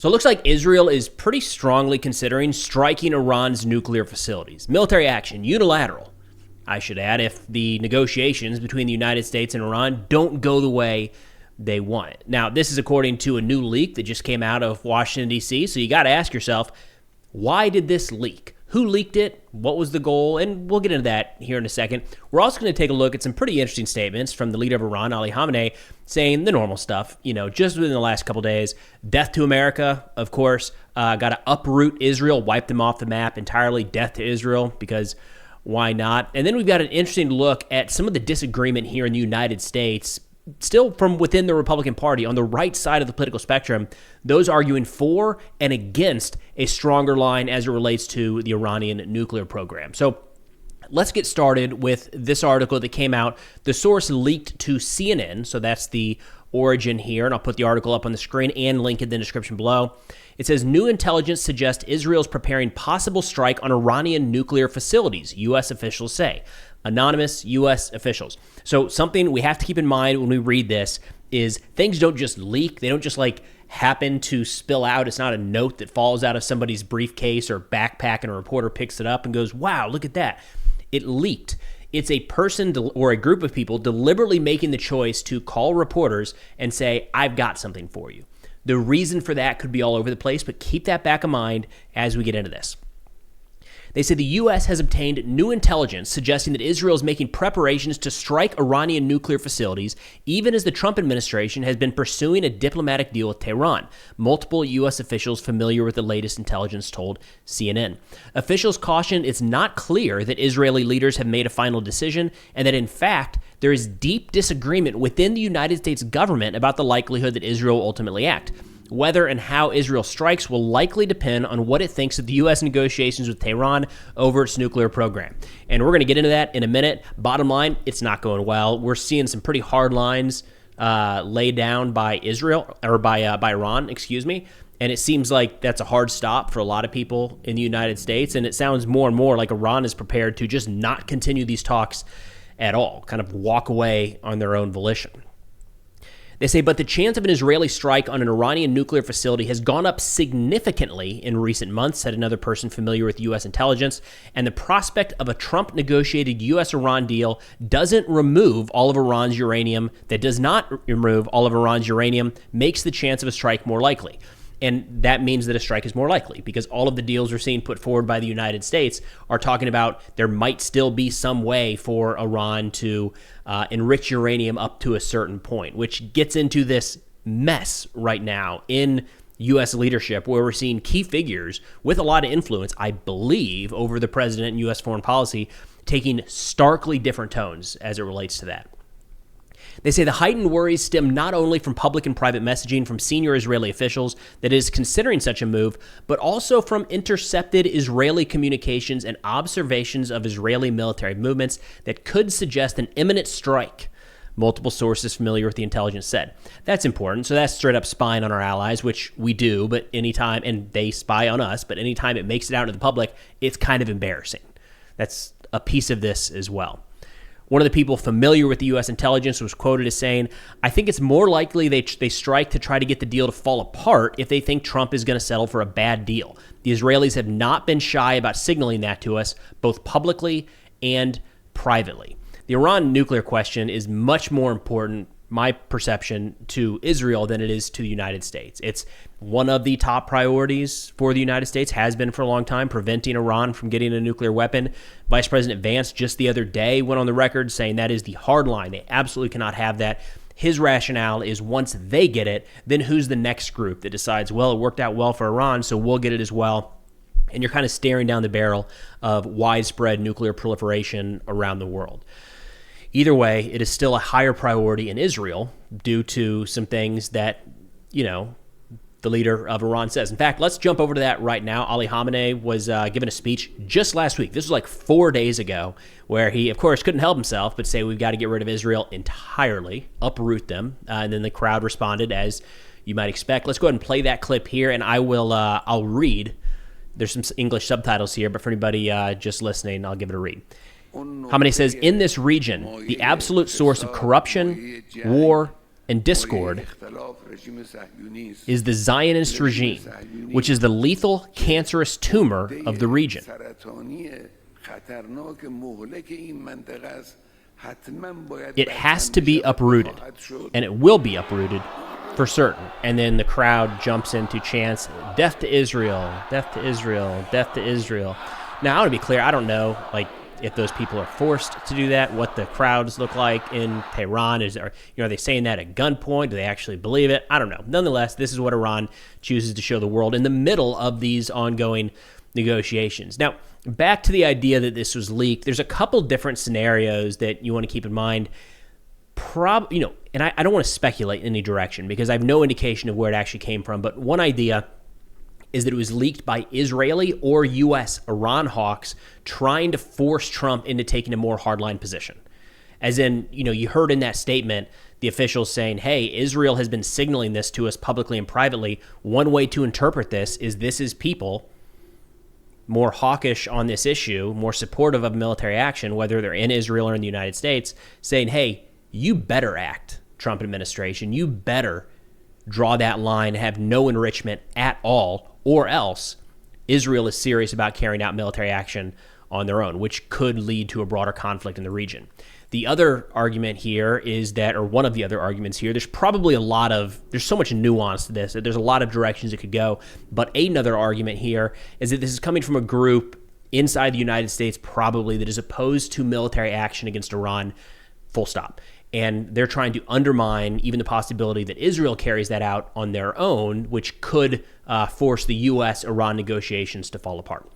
So it looks like Israel is pretty strongly considering striking Iran's nuclear facilities. Military action, unilateral, I should add, if the negotiations between the United States and Iran don't go the way they want it. Now, this is according to a new leak that just came out of Washington, D.C., so you got to ask yourself, why did this leak? Who leaked it? What was the goal? And we'll get into that here in a second. We're also going to take a look at some pretty interesting statements from the leader of Iran, Ali Khamenei, saying the normal stuff, just within the last couple days. Death to America, of course. Got to uproot Israel, wipe them off the map entirely. Death to Israel, because why not? And then we've got an interesting look at some of the disagreement here in the United States, still from within the Republican Party, on the right side of the political spectrum, those arguing for and against a stronger line as it relates to the Iranian nuclear program. So let's get started with this article that came out. The source leaked to CNN, so that's the origin here, and I'll put the article up on the screen and link in the description below. It says, new intelligence suggests Israel's preparing possible strike on Iranian nuclear facilities, U.S. officials say. Anonymous U.S. officials. So something we have to keep in mind when we read this is things don't just leak. They don't just happen to spill out. It's not a note that falls out of somebody's briefcase or backpack and a reporter picks it up and goes, wow, look at that. It leaked. It's a person or a group of people deliberately making the choice to call reporters and say, I've got something for you. The reason for that could be all over the place, but keep that back in mind as we get into this. They say the U.S. has obtained new intelligence suggesting that Israel is making preparations to strike Iranian nuclear facilities, even as the Trump administration has been pursuing a diplomatic deal with Tehran. Multiple U.S. officials familiar with the latest intelligence told CNN. Officials cautioned it's not clear that Israeli leaders have made a final decision, and that, in fact, there is deep disagreement within the United States government about the likelihood that Israel will ultimately act. Whether and how Israel strikes will likely depend on what it thinks of the U.S. negotiations with Tehran over its nuclear program. And we're going to get into that in a minute. Bottom line, it's not going well. We're seeing some pretty hard lines laid down by Israel, or by Iran, and it seems like that's a hard stop for a lot of people in the United States. And it sounds more and more like Iran is prepared to just not continue these talks at all, kind of walk away on their own volition. They say, but the chance of an Israeli strike on an Iranian nuclear facility has gone up significantly in recent months, said another person familiar with U.S. intelligence, and the prospect of a Trump-negotiated U.S.-Iran deal doesn't remove all of Iran's uranium, makes the chance of a strike more likely. And that means that a strike is more likely, because all of the deals we're seeing put forward by the United States are talking about there might still be some way for Iran to enrich uranium up to a certain point, which gets into this mess right now in U.S. leadership, where we're seeing key figures with a lot of influence, I believe, over the president and U.S. foreign policy, taking starkly different tones as it relates to that. They say the heightened worries stem not only from public and private messaging from senior Israeli officials that is considering such a move, but also from intercepted Israeli communications and observations of Israeli military movements that could suggest an imminent strike, multiple sources familiar with the intelligence said. That's important. So that's straight up spying on our allies, which we do, but anytime, and they spy on us, but anytime it makes it out into the public, it's kind of embarrassing. That's a piece of this as well. One of the people familiar with the U.S. intelligence was quoted as saying, I think it's more likely they strike to try to get the deal to fall apart if they think Trump is going to settle for a bad deal. The Israelis have not been shy about signaling that to us, both publicly and privately. The Iran nuclear question is much more important, my perception, to Israel than it is to the United States. It's one of the top priorities for the United States, has been for a long time, preventing Iran from getting a nuclear weapon. Vice President Vance just the other day went on the record saying that is the hard line. They absolutely cannot have that. His rationale is once they get it, then who's the next group that decides, well, it worked out well for Iran, so we'll get it as well. And you're kind of staring down the barrel of widespread nuclear proliferation around the world. Either way, it is still a higher priority in Israel due to some things that, the leader of Iran says. In fact, let's jump over to that right now. Ali Khamenei was given a speech just last week. This was like 4 days ago, where he, of course, couldn't help himself but say we've got to get rid of Israel entirely, uproot them. And then the crowd responded, as you might expect. Let's go ahead and play that clip here, and I'll read. There's some English subtitles here, but for anybody just listening, I'll give it a read. Khamenei says, in this region, the absolute source of corruption, war, and discord is the Zionist regime, which is the lethal, cancerous tumor of the region. It has to be uprooted, and it will be uprooted for certain. And then the crowd jumps into chants, death to Israel, death to Israel, death to Israel. Now, I want to be clear, I don't know if those people are forced to do that, what the crowds look like in Tehran. Are they saying that at gunpoint? Do they actually believe it? I don't know. Nonetheless, this is what Iran chooses to show the world in the middle of these ongoing negotiations. Now, back to the idea that this was leaked, there's a couple different scenarios that you want to keep in mind. And I don't want to speculate in any direction because I have no indication of where it actually came from, but one idea is that it was leaked by Israeli or U.S. Iran hawks trying to force Trump into taking a more hardline position. As in, you heard in that statement, the officials saying, hey, Israel has been signaling this to us publicly and privately. One way to interpret this is people more hawkish on this issue, more supportive of military action, whether they're in Israel or in the United States, saying, hey, you better act, Trump administration. You better draw that line, have no enrichment at all, or else Israel is serious about carrying out military action on their own, which could lead to a broader conflict in the region. The other argument here is that, or one of the other arguments here, there's so much nuance to this, that there's a lot of directions it could go. But another argument here is that this is coming from a group inside the United States, probably, that is opposed to military action against Iran, full stop. And they're trying to undermine even the possibility that Israel carries that out on their own, which could force the U.S.-Iran negotiations to fall apart.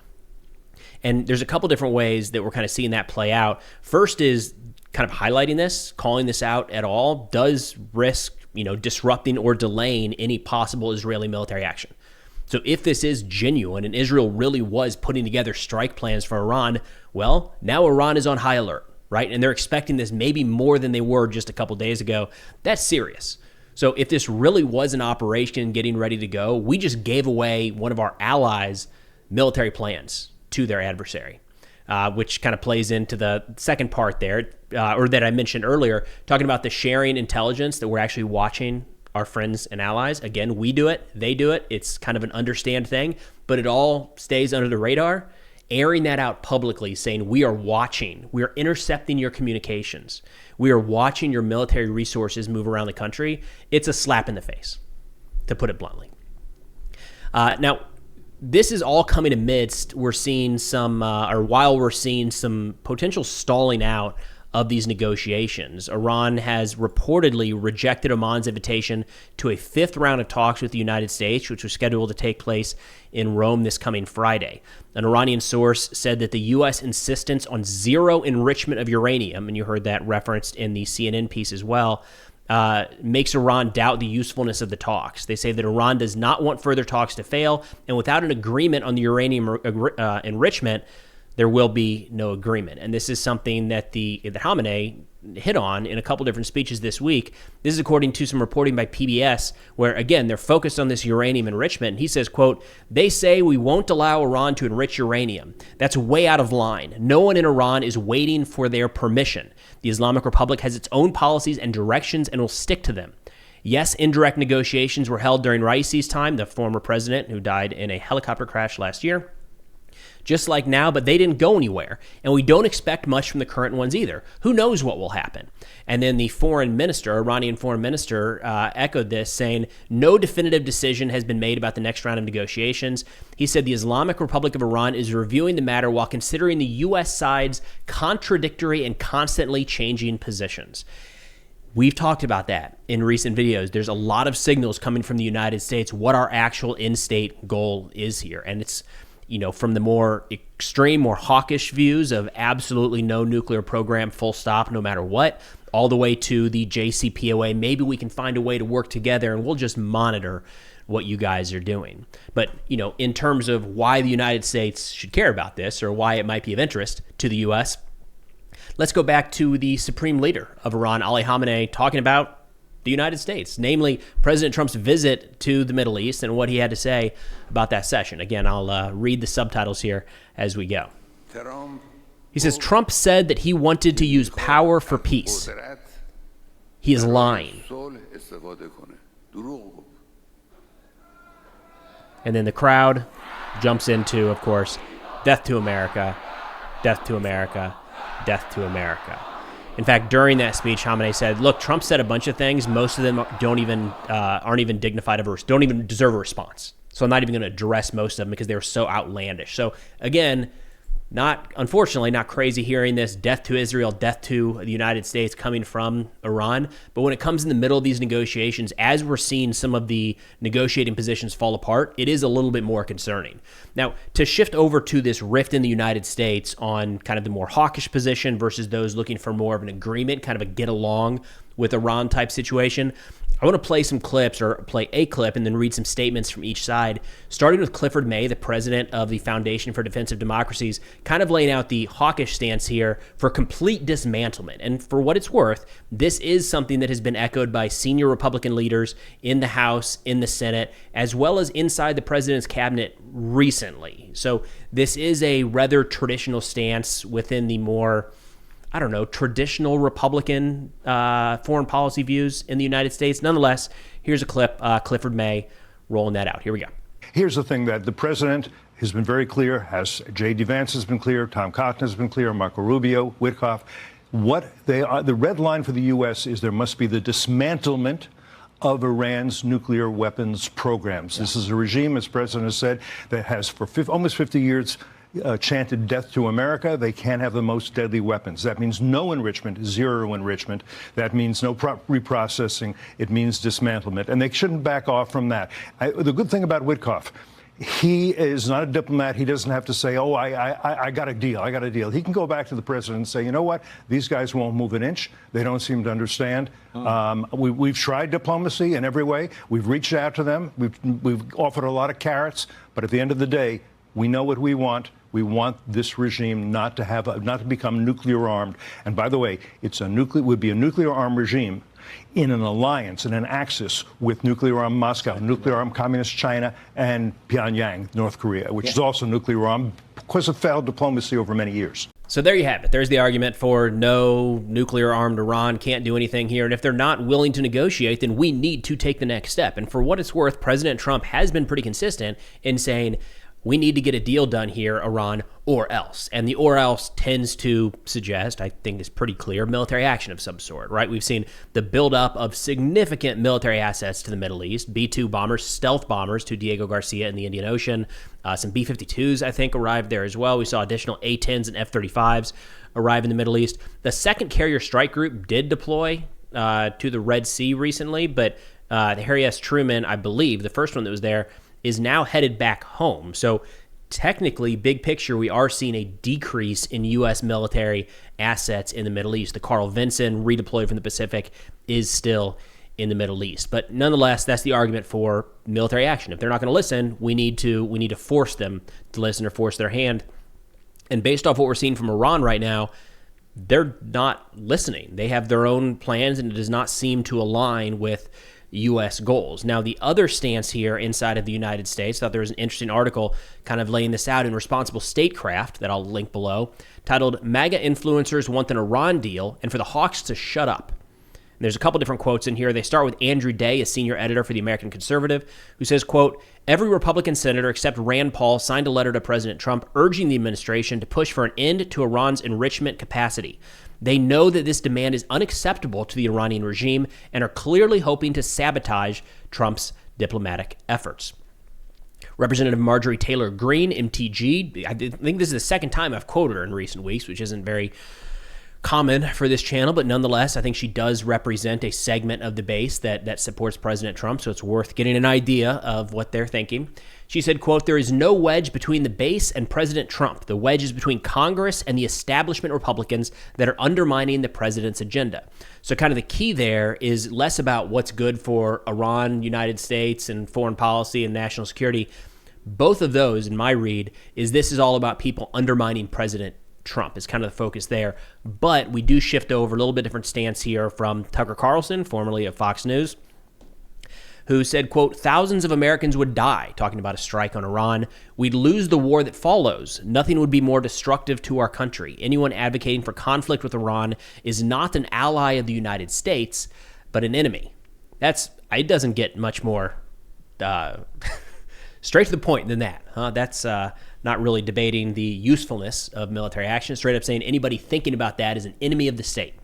And there's a couple different ways that we're kind of seeing that play out. First is kind of highlighting this, calling this out at all, does risk, disrupting or delaying any possible Israeli military action. So if this is genuine and Israel really was putting together strike plans for Iran, well, now Iran is on high alert. Right? And they're expecting this maybe more than they were just a couple days ago. That's serious. So if this really was an operation getting ready to go, we just gave away one of our allies' military plans to their adversary, which kind of plays into the second part there, or that I mentioned earlier, talking about the sharing intelligence that we're actually watching our friends and allies. Again, we do it, they do it. It's kind of an understand thing, but it all stays under the radar. Airing that out publicly, saying we are watching, we are intercepting your communications, we are watching your military resources move around the country, it's a slap in the face, to put it bluntly. Now, this is all coming amidst while we're seeing some potential stalling out of these negotiations. Iran has reportedly rejected Oman's invitation to a fifth round of talks with the United States, which was scheduled to take place in Rome this coming Friday. An Iranian source said that the U.S. insistence on zero enrichment of uranium, and you heard that referenced in the CNN piece as well, makes Iran doubt the usefulness of the talks. They say that Iran does not want further talks to fail, and without an agreement on the uranium enrichment, there will be no agreement. And this is something that that Khamenei hit on in a couple different speeches this week. This is according to some reporting by PBS, where, again, they're focused on this uranium enrichment. And he says, quote, they say we won't allow Iran to enrich uranium. That's way out of line. No one in Iran is waiting for their permission. The Islamic Republic has its own policies and directions and will stick to them. Yes, indirect negotiations were held during Raisi's time, the former president who died in a helicopter crash last year, just like now, but they didn't go anywhere. And we don't expect much from the current ones either. Who knows what will happen? And then the Iranian foreign minister, echoed this, saying, no definitive decision has been made about the next round of negotiations. He said the Islamic Republic of Iran is reviewing the matter while considering the U.S. side's contradictory and constantly changing positions. We've talked about that in recent videos. There's a lot of signals coming from the United States what our actual in-state goal is here. And it's, from the more extreme, more hawkish views of absolutely no nuclear program, full stop, no matter what, all the way to the JCPOA. Maybe we can find a way to work together and we'll just monitor what you guys are doing. But, in terms of why the United States should care about this or why it might be of interest to the U.S., let's go back to the supreme leader of Iran, Ali Khamenei, talking about the United States, namely President Trump's visit to the Middle East and what he had to say about that session. Again, I'll read the subtitles here as we go. He says, Trump said that he wanted to use power for peace. He is lying. And then the crowd jumps into, of course, death to America, death to America, death to America. In fact, during that speech, Khamenei said, look, Trump said a bunch of things. Most of them aren't even dignified of don't even deserve a response. So I'm not even going to address most of them because they were so outlandish. So again, unfortunately, not crazy hearing this death to Israel, death to the United States coming from Iran. But when it comes in the middle of these negotiations, as we're seeing some of the negotiating positions fall apart, it is a little bit more concerning. Now, to shift over to this rift in the United States on kind of the more hawkish position versus those looking for more of an agreement, kind of a get along with Iran type situation, I want to play some clips or play a clip and then read some statements from each side, starting with Clifford May, the president of the Foundation for Defensive Democracies, kind of laying out the hawkish stance here for complete dismantlement. And for what it's worth, this is something that has been echoed by senior Republican leaders in the House, in the Senate, as well as inside the president's cabinet recently. So this is a rather traditional stance within the more traditional Republican foreign policy views in the United States. Nonetheless, here's a clip, Clifford May rolling that out. Here we go. Here's the thing that the president has been very clear, J.D. Vance has been clear, Tom Cotton has been clear, Marco Rubio, Witkoff. The red line for the U.S. is there must be the dismantlement of Iran's nuclear weapons programs. Yeah. This is a regime, as the president has said, that has for almost 50 years chanted death to America. They can't have the most deadly weapons. That means no enrichment, zero enrichment. That means no reprocessing. It means dismantlement. And they shouldn't back off from that. The good thing about Witkoff, he is not a diplomat. He doesn't have to say, oh, I got a deal. I got a deal. He can go back to the president and say, you know what? These guys won't move an inch. They don't seem to understand. We've tried diplomacy in every way. We've reached out to them. We've offered a lot of carrots. But at the end of the day, we know what we want. We want this regime not to become nuclear armed. And by the way, would be a nuclear armed regime in an alliance, in an axis with nuclear armed Moscow, nuclear armed communist China, and Pyongyang, North Korea, which is also nuclear armed because of failed diplomacy over many years. So there you have it. There's the argument for no nuclear armed Iran can't do anything here. And if they're not willing to negotiate, then we need to take the next step. And for what it's worth, President Trump has been pretty consistent in saying, we need to get a deal done here, Iran, or else. And the or else tends to suggest, I think it's pretty clear, military action of some sort, right? We've seen the buildup of significant military assets to the Middle East, B-2 bombers, stealth bombers to Diego Garcia in the Indian Ocean. Some B-52s, I think, arrived there as well. We saw additional A-10s and F-35s arrive in the Middle East. The second carrier strike group did deploy to the Red Sea recently, but the Harry S. Truman, I believe, the first one that was there, is now headed back home. So technically, big picture, we are seeing a decrease in U.S. military assets in the Middle East. The Carl Vinson, redeployed from the Pacific, is still in the Middle East. But nonetheless, that's the argument for military action. If they're not going to listen, we need to force them to listen or force their hand. And based off what we're seeing from Iran right now, they're not listening. They have their own plans, and it does not seem to align with U.S. goals. Now, the other stance here inside of the United States, I thought there was an interesting article kind of laying this out in Responsible Statecraft that I'll link below, titled MAGA Influencers Want an Iran Deal and for the Hawks to Shut Up. And there's a couple different quotes in here. They start with Andrew Day, a senior editor for the American Conservative, who says, quote, every Republican senator except Rand Paul signed a letter to President Trump urging the administration to push for an end to Iran's enrichment capacity. They know that this demand is unacceptable to the Iranian regime and are clearly hoping to sabotage Trump's diplomatic efforts. Representative Marjorie Taylor Greene, MTG, I think this is the second time I've quoted her in recent weeks, which isn't very common for this channel, but nonetheless, I think she does represent a segment of the base that supports President Trump, so it's worth getting an idea of what they're thinking. She said, quote, there is no wedge between the base and President Trump. The wedge is between Congress and the establishment Republicans that are undermining the president's agenda. So kind of the key there is less about what's good for Iran, United States, and foreign policy and national security. Both of those, in my read, this is all about people undermining President Trump is kind of the focus there. But we do shift over a little bit different stance here from Tucker Carlson, formerly of Fox News, who said, quote, thousands of Americans would die, talking about a strike on Iran. We'd lose the war that follows. Nothing would be more destructive to our country. Anyone advocating for conflict with Iran is not an ally of the United States. but an enemy. It doesn't get much more straight to the point than that. That's not really debating the usefulness of military action. Straight up saying anybody thinking about that is an enemy of the state.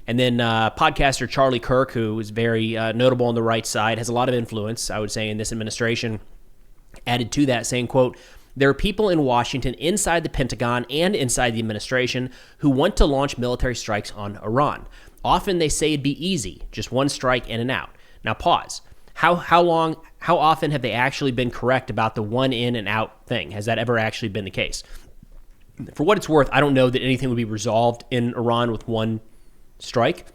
And then podcaster Charlie Kirk, who is very notable on the right side, has a lot of influence, I would say, in this administration, added to that saying, quote, "There are people in Washington, inside the Pentagon and inside the administration, who want to launch military strikes on Iran. Often they say it'd be easy, just one strike in and out." Now pause. How often have they actually been correct about the one in and out thing? Has that ever actually been the case? For what it's worth, I don't know that anything would be resolved in Iran with one strike.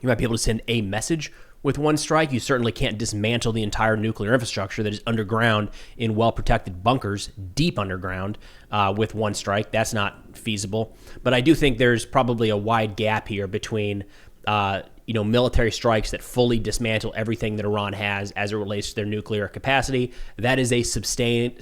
You might be able to send a message with one strike. You certainly can't dismantle the entire nuclear infrastructure that is underground in well-protected bunkers, deep underground, with one strike. That's not feasible. But I do think there's probably a wide gap here between military strikes that fully dismantle everything that Iran has as it relates to their nuclear capacity. That is a sustained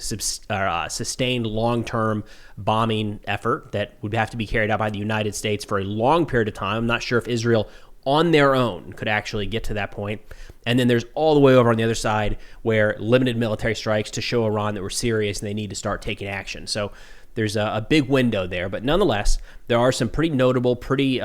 long-term bombing effort that would have to be carried out by the United States for a long period of time. I'm not sure if Israel on their own could actually get to that point. And then there's all the way over on the other side where limited military strikes to show Iran that we're serious and they need to start taking action. So there's a big window there. But nonetheless, there are some pretty notable, pretty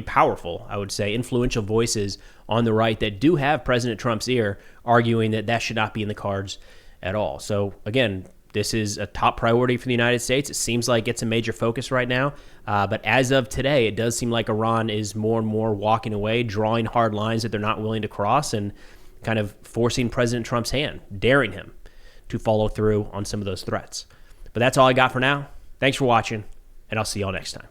powerful, I would say, influential voices on the right that do have President Trump's ear, arguing that that should not be in the cards at all. So again, this is a top priority for the United States. It seems like it's a major focus right now. But as of today, it does seem like Iran is more and more walking away, drawing hard lines that they're not willing to cross, and kind of forcing President Trump's hand, daring him to follow through on some of those threats. But that's all I got for now. Thanks for watching, and I'll see y'all next time.